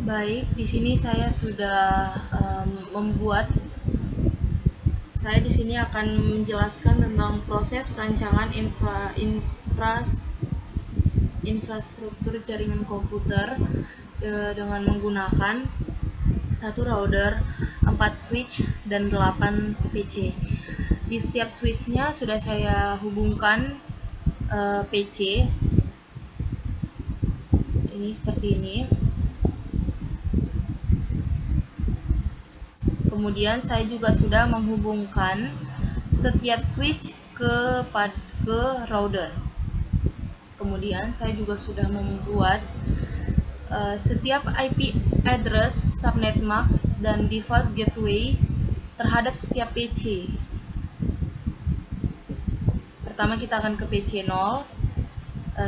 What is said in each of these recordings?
Baik, di sini saya sudah saya di sini akan menjelaskan tentang proses perancangan infrastruktur jaringan komputer dengan menggunakan 1 router, 4 switch, dan 8 PC. Di setiap switchnya sudah saya hubungkan PC. Ini seperti ini. Kemudian saya juga sudah menghubungkan setiap switch ke router. Kemudian saya juga sudah membuat setiap IP address, subnet mask, dan default gateway terhadap setiap PC. Pertama kita akan ke PC 0.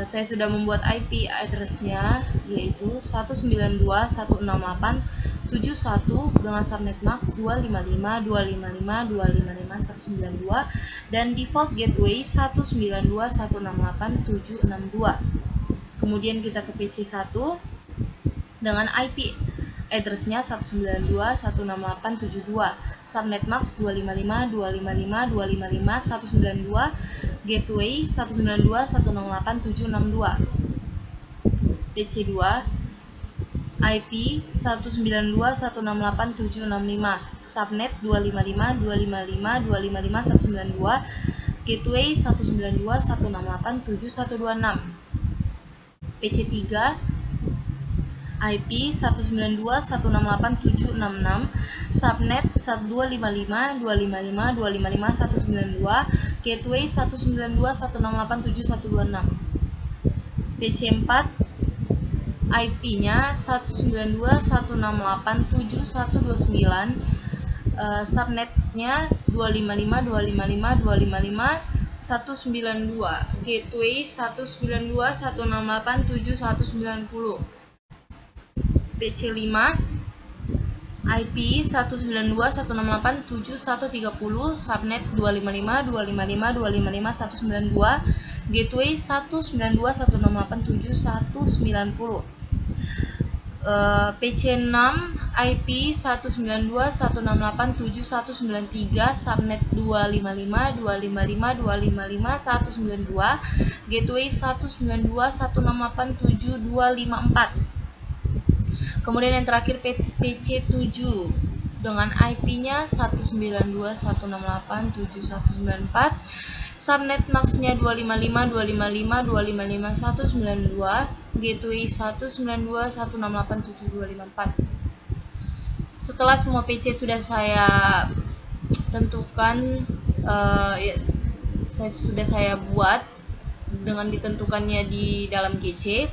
Saya sudah membuat IP address-nya, yaitu 192.168.71 dengan subnet mask 255.255.255.192 dan default gateway 192.168.762. Kemudian kita ke PC 1 dengan IP address-nya 192.168.72, subnet mask 255.255.255.192, gateway 192.168.762. PC 2 IP 192.168.765, subnet 255.255.255.192, gateway 192.168.7126. PC 3 IP 192.168.766, subnet 255.255.255.192, gateway 192.168.7126. PC 4 IP-nya 192.168.7129, subnetnya 255.255.255.192, gateway 192.168.7190. PC 5 IP 192.168.7130, subnet 255.255.255.192, gateway 192.168.7190. PC 6 IP 192.168.7193, subnet 255.255.255.192, gateway 192.168.7254. Kemudian yang terakhir PC 7 dengan IP-nya 192.168.7194, subnet max-nya 255.255.255.192, gateway 192.168.7254. Setelah semua PC sudah saya tentukan, saya buat dengan ditentukannya di dalam GC,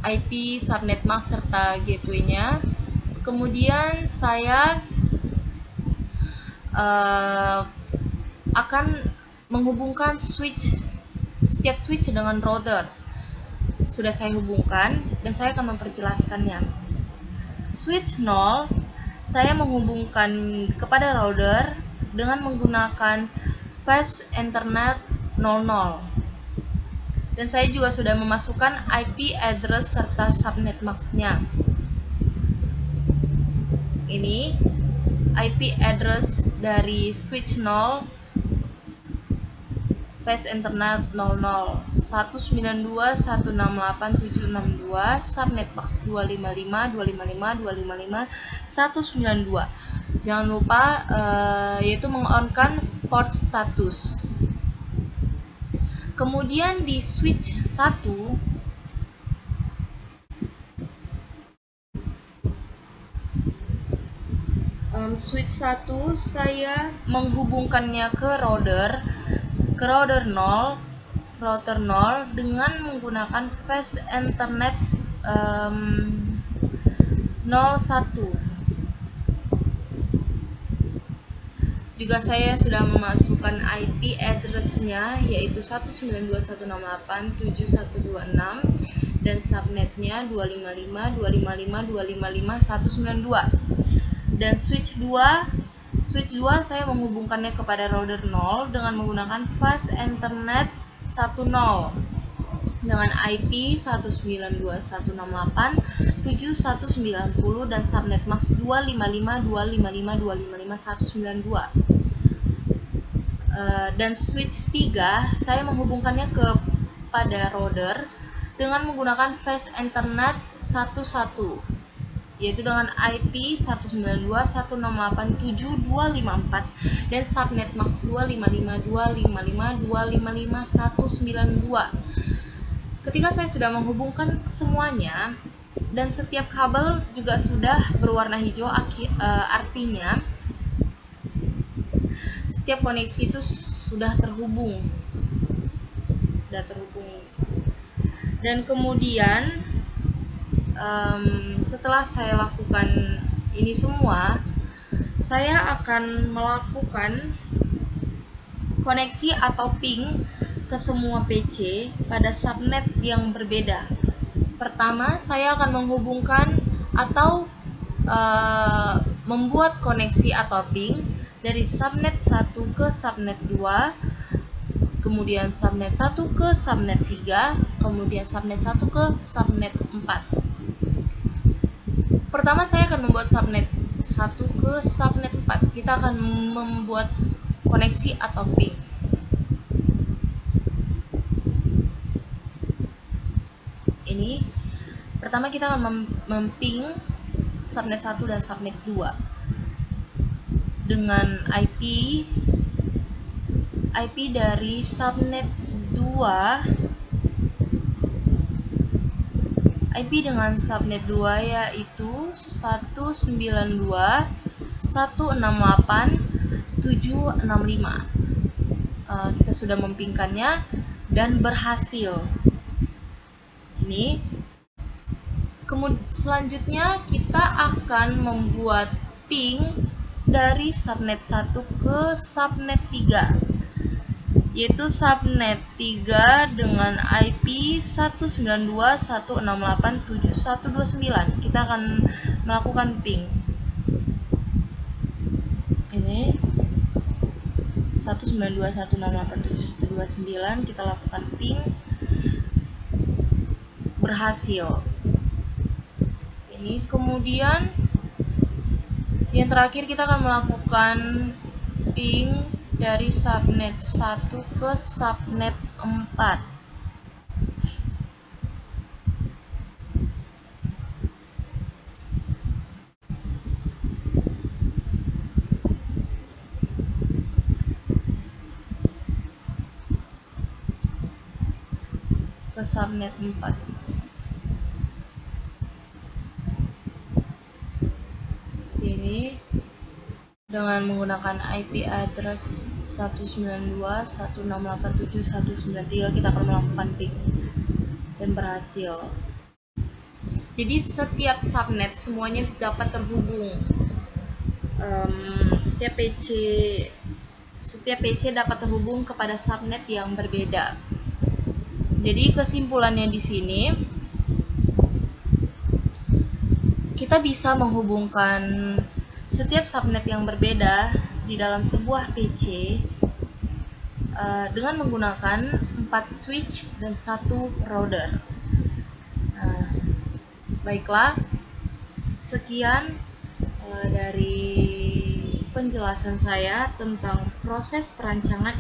IP, subnet mask, serta gateway-nya. Kemudian saya akan menghubungkan setiap switch dengan router. Sudah saya hubungkan dan saya akan memperjelaskannya. Switch 0 saya menghubungkan kepada router dengan menggunakan fast Ethernet 00. Dan saya juga sudah memasukkan IP address serta subnet mask-nya. Ini IP address dari switch 0 fast Ethernet 00 192.168.762, subnet mask 255.255.255.192. Jangan lupa yaitu meng-on-kan port status. Kemudian di switch 1 saya menghubungkannya ke router 0 dengan menggunakan fast Ethernet 01. Juga saya sudah memasukkan IP address-nya yaitu 192.168.7126 dan subnetnya 255.255.255.192. Dan switch 2 saya menghubungkannya kepada router 0 dengan menggunakan fast Ethernet 10. dengan IP 192.168.7190 dan subnet max 255.255.255.192. Dan switch 3 saya menghubungkannya kepada router dengan menggunakan Fast Ethernet 11, yaitu dengan IP 192.168.7254 dan subnet max 255.255.255.192. Ketika saya sudah menghubungkan semuanya dan setiap kabel juga sudah berwarna hijau, artinya setiap koneksi itu sudah terhubung. Dan kemudian setelah saya lakukan ini semua, saya akan melakukan koneksi atau ping ke semua PC pada subnet yang berbeda. Pertama, saya akan menghubungkan atau membuat koneksi atau ping dari subnet 1 ke subnet 2, kemudian subnet 1 ke subnet 3, kemudian subnet 1 ke subnet 4. Pertama saya akan membuat subnet 1 ke subnet 4. Kita akan membuat koneksi atau ping. Ini pertama kita akan memping subnet 1 dan subnet 2 dengan IP dari subnet 2, IP dengan subnet 2 yaitu 192.168.765. Kita sudah mempingkannya dan berhasil. Ini kemudian selanjutnya kita akan membuat ping dari subnet 1 ke subnet 3, yaitu subnet 3 dengan IP 192.168.7129. Kita akan melakukan ping. Ini 192.168.7129, kita lakukan ping, berhasil. Ini kemudian yang terakhir kita akan melakukan ping dari subnet 1 ke subnet 4. Ke subnet 4. Seperti ini. Dengan menggunakan IP address 192.168.7193 kita akan melakukan ping dan berhasil. Jadi setiap subnet semuanya dapat terhubung. Setiap PC dapat terhubung kepada subnet yang berbeda. Jadi kesimpulannya di sini, kita bisa menghubungkan setiap subnet yang berbeda di dalam sebuah PC dengan menggunakan 4 switch dan 1 router. Baiklah, sekian dari penjelasan saya tentang proses perancangan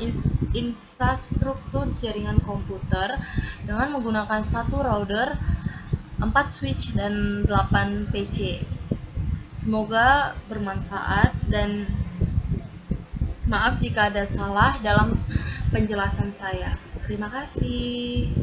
infrastruktur jaringan komputer dengan menggunakan 1 router, 4 switch, dan 8 PC. Semoga bermanfaat dan maaf jika ada salah dalam penjelasan saya. Terima kasih.